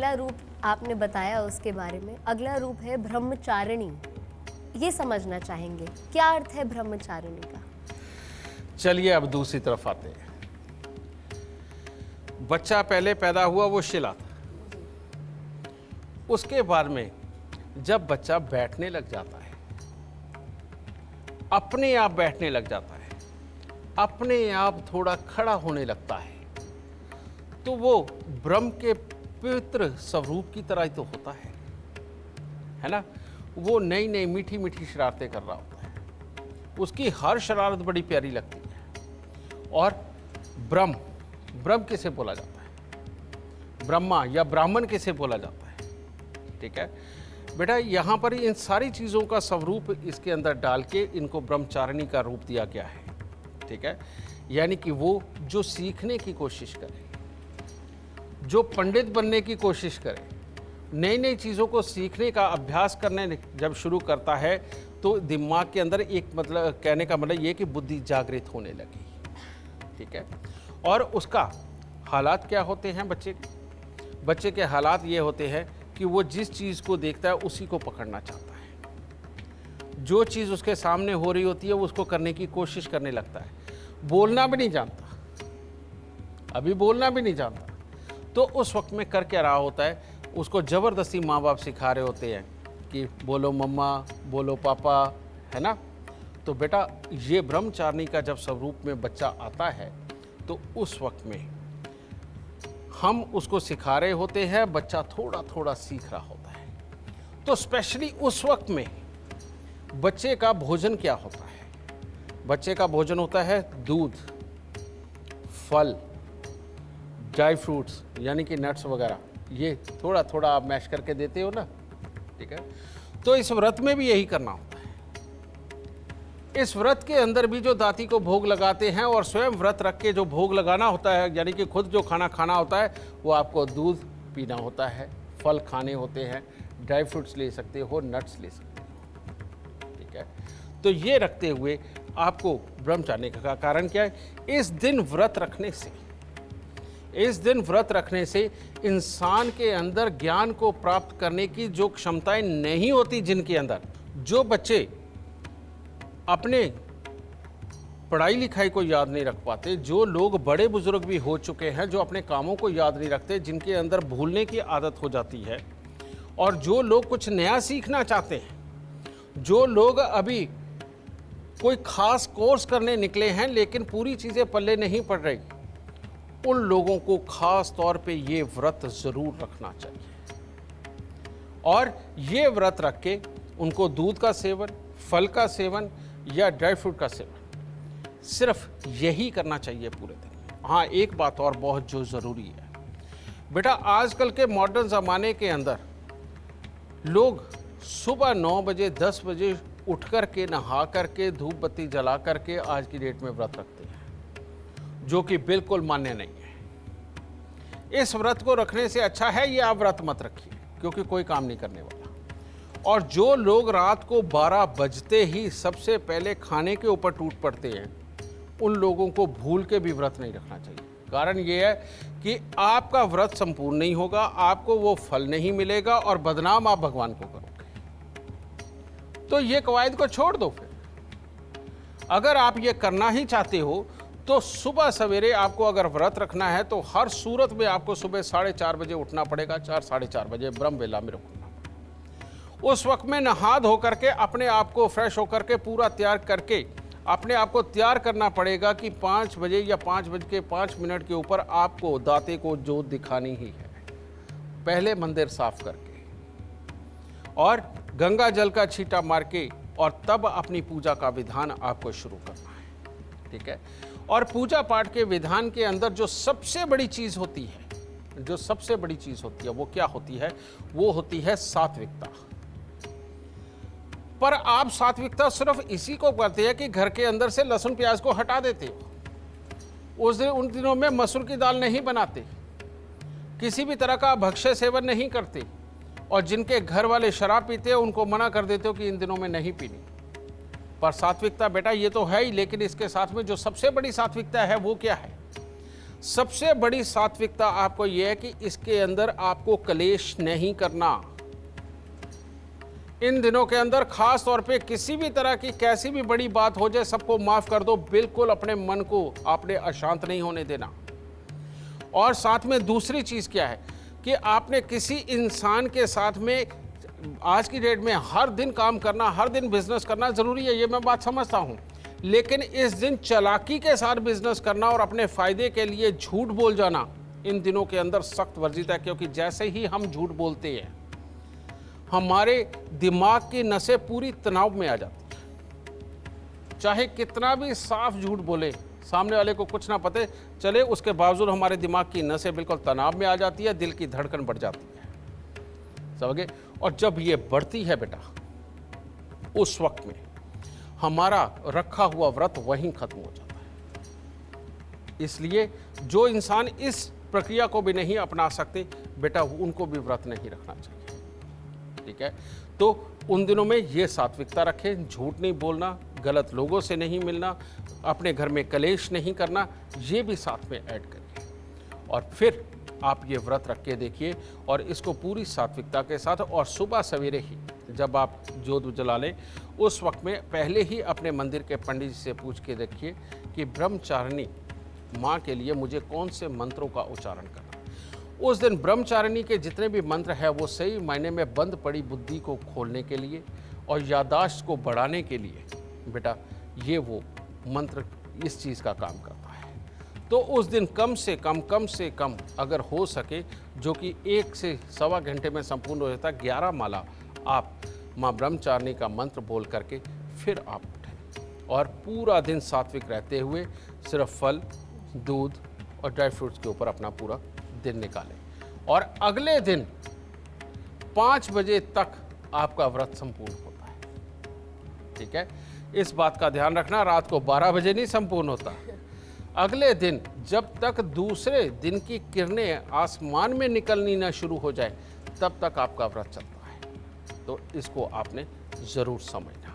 पहला रूप आपने बताया उसके बारे में, अगला रूप है ब्रह्मचारिणी। ये समझना चाहेंगे क्या अर्थ है ब्रह्मचारिणी का। चलिए अब दूसरी तरफ आते हैं। बच्चा पहले पैदा हुआ वो शिला था, उसके बाद में जब बच्चा बैठने लग जाता है, अपने आप बैठने लग जाता है, अपने आप थोड़ा खड़ा होने लगता है, तो वो ब्रह्म के पवित्र स्वरूप की तरह ही तो होता है ना। वो नई नई मीठी मीठी शरारतें कर रहा होता है, उसकी हर शरारत बड़ी प्यारी लगती है। और ब्रह्म, ब्रह्म किसे बोला जाता है, ब्रह्मा या ब्राह्मण किसे बोला जाता है, ठीक है बेटा। यहाँ पर इन सारी चीज़ों का स्वरूप इसके अंदर डाल के इनको ब्रह्मचारिणी का रूप दिया गया है, ठीक है। यानी कि वो जो सीखने की कोशिश करे, जो पंडित बनने की कोशिश करे, नई नई चीज़ों को सीखने का अभ्यास करने जब शुरू करता है तो दिमाग के अंदर एक मतलब कहने का मतलब ये कि बुद्धि जागृत होने लगी, ठीक है। और उसका हालात क्या होते हैं बच्चे के हालात ये होते हैं कि वो जिस चीज़ को देखता है उसी को पकड़ना चाहता है। जो चीज़ उसके सामने हो रही होती है वो उसको करने की कोशिश करने लगता है। बोलना भी नहीं जानता, अभी बोलना भी नहीं जानता, तो उस वक्त में कर क्या रहा होता है, उसको ज़बरदस्ती माँ बाप सिखा रहे होते हैं कि बोलो मम्मा, बोलो पापा, है ना। तो बेटा ये ब्रह्मचारिणी का जब स्वरूप में बच्चा आता है तो उस वक्त में हम उसको सिखा रहे होते हैं, बच्चा थोड़ा थोड़ा सीख रहा होता है। तो स्पेशली उस वक्त में बच्चे का भोजन क्या होता है, बच्चे का भोजन होता है दूध, फल, ड्राई फ्रूट्स यानी कि नट्स वगैरह, ये थोड़ा थोड़ा आप मैश करके देते हो ना, ठीक है। तो इस व्रत में भी यही करना होता है। इस व्रत के अंदर भी जो दाती को भोग लगाते हैं और स्वयं व्रत रख के जो भोग लगाना होता है, यानी कि खुद जो खाना खाना होता है, वो आपको दूध पीना होता है, फल खाने होते हैं, ड्राई फ्रूट्स ले सकते हो, नट्स ले सकते हो, ठीक है। तो ये रखते हुए आपको ब्रह्मचारिणी का कारण क्या है, इस दिन व्रत रखने से इंसान के अंदर ज्ञान को प्राप्त करने की जो क्षमताएं नहीं होती, जिनके अंदर जो बच्चे अपने पढ़ाई लिखाई को याद नहीं रख पाते, जो लोग बड़े बुजुर्ग भी हो चुके हैं जो अपने कामों को याद नहीं रखते, जिनके अंदर भूलने की आदत हो जाती है, और जो लोग कुछ नया सीखना चाहते हैं, जो लोग अभी कोई खास कोर्स करने निकले हैं लेकिन पूरी चीज़ें पल्ले नहीं पड़ रही, उन लोगों को खास तौर पे ये व्रत ज़रूर रखना चाहिए। और ये व्रत रख के उनको दूध का सेवन, फल का सेवन या ड्राई फ्रूट का सेवन सिर्फ यही करना चाहिए पूरे दिन में। हाँ, एक बात और बहुत जो ज़रूरी है बेटा, आजकल के मॉडर्न ज़माने के अंदर लोग सुबह 9 बजे 10 बजे उठ कर के नहा करके धूप बत्ती जला करके आज की डेट में व्रत रखते हैं, जो कि बिल्कुल मान्य नहीं है। इस व्रत को रखने से अच्छा है ये आप व्रत मत रखिए, क्योंकि कोई काम नहीं करने वाला। और जो लोग रात को 12 बजते ही सबसे पहले खाने के ऊपर टूट पड़ते हैं, उन लोगों को भूल के भी व्रत नहीं रखना चाहिए। कारण ये है कि आपका व्रत संपूर्ण नहीं होगा, आपको वो फल नहीं मिलेगा और बदनाम आप भगवान को करोगे। तो ये कवायद को छोड़ दो। फिर अगर आप ये करना ही चाहते हो तो सुबह सवेरे आपको अगर व्रत रखना है तो हर सूरत में आपको सुबह 4:30 बजे उठना पड़ेगा, 4 साढ़े 4 बजे ब्रह्म वेला में रुकना। उस वक्त में नहा धो करके अपने आप को फ्रेश होकर के पूरा तैयार करके अपने आप को तैयार करना पड़ेगा कि 5 बजे या 5:05 के ऊपर आपको दाते को जोत दिखानी ही है। पहले मंदिर साफ करके और गंगा जल का छींटा मार के और तब अपनी पूजा का विधान आपको शुरू करना है, ठीक है। और पूजा पाठ के विधान के अंदर जो सबसे बड़ी चीज़ होती है, वो क्या होती है, वो होती है सात्विकता। पर आप सात्विकता सिर्फ इसी को करते हैं कि घर के अंदर से लहसुन प्याज को हटा देते हो। उन दिनों में मसूर की दाल नहीं बनाते, किसी भी तरह का भक्ष्य सेवन नहीं करते, और जिनके घर वाले शराब पीते हैं उनको मना कर देते हो कि इन दिनों में नहीं पीनी। पर सात्विकता बेटा ये तो है ही, लेकिन इसके साथ में जो सबसे बड़ी सात्विकता है वो क्या है? सबसे बड़ी सात्विकता आपको यह है कि इसके अंदर आपको कलेश नहीं करना। इन दिनों के अंदर खास तौर पे किसी भी तरह की कैसी भी बड़ी बात हो जाए सबको माफ कर दो, बिल्कुल अपने मन को आपने अशांत नहीं होने देना। और साथ में दूसरी चीज क्या है कि आपने किसी इंसान के साथ में आज की डेट में हर दिन काम करना, हर दिन बिजनेस करना जरूरी है, ये मैं बात समझता हूं, लेकिन इस दिन चालाकी के साथ बिजनेस करना और अपने फायदे के लिए झूठ बोल जाना इन दिनों के अंदर सख्त वर्जित है। क्योंकि जैसे ही हम झूठ बोलते हैं हमारे दिमाग की नसें पूरी तनाव में आ जाती है। चाहे कितना भी साफ झूठ बोले, सामने वाले को कुछ ना पता चले, उसके बावजूद हमारे दिमाग की नसें बिल्कुल तनाव में आ जाती है, दिल की धड़कन बढ़ जाती है, समझे। और जब ये बढ़ती है बेटा, उस वक्त में हमारा रखा हुआ व्रत वहीं खत्म हो जाता है। इसलिए जो इंसान इस प्रक्रिया को भी नहीं अपना सकते बेटा, उनको भी व्रत नहीं रखना चाहिए, ठीक है। तो उन दिनों में ये सात्विकता रखें, झूठ नहीं बोलना, गलत लोगों से नहीं मिलना, अपने घर में कलेश नहीं करना, ये भी साथ में ऐड करिए। और फिर आप ये व्रत रख के देखिए और इसको पूरी सात्विकता के साथ, और सुबह सवेरे ही जब आप जोत जला लें उस वक्त में पहले ही अपने मंदिर के पंडित जी से पूछ के देखिए कि ब्रह्मचारिणी माँ के लिए मुझे कौन से मंत्रों का उच्चारण करना। उस दिन ब्रह्मचारिणी के जितने भी मंत्र हैं वो सही मायने में बंद पड़ी बुद्धि को खोलने के लिए और याददाश्त को बढ़ाने के लिए बेटा ये वो मंत्र इस चीज़ का काम करता है। तो उस दिन कम से कम अगर हो सके, जो कि 1 से सवा घंटे में संपूर्ण हो जाता है, 11 माला आप माँ ब्रह्मचारिणी का मंत्र बोल करके फिर आप उठें और पूरा दिन सात्विक रहते हुए सिर्फ फल, दूध और ड्राई फ्रूट्स के ऊपर अपना पूरा दिन निकालें। और अगले दिन 5 बजे तक आपका व्रत संपूर्ण होता है, ठीक है। इस बात का ध्यान रखना, रात को 12 बजे नहीं संपूर्ण होता। अगले दिन जब तक दूसरे दिन की किरणें आसमान में निकलनी ना शुरू हो जाए तब तक आपका व्रत चलता है। तो इसको आपने ज़रूर समझना।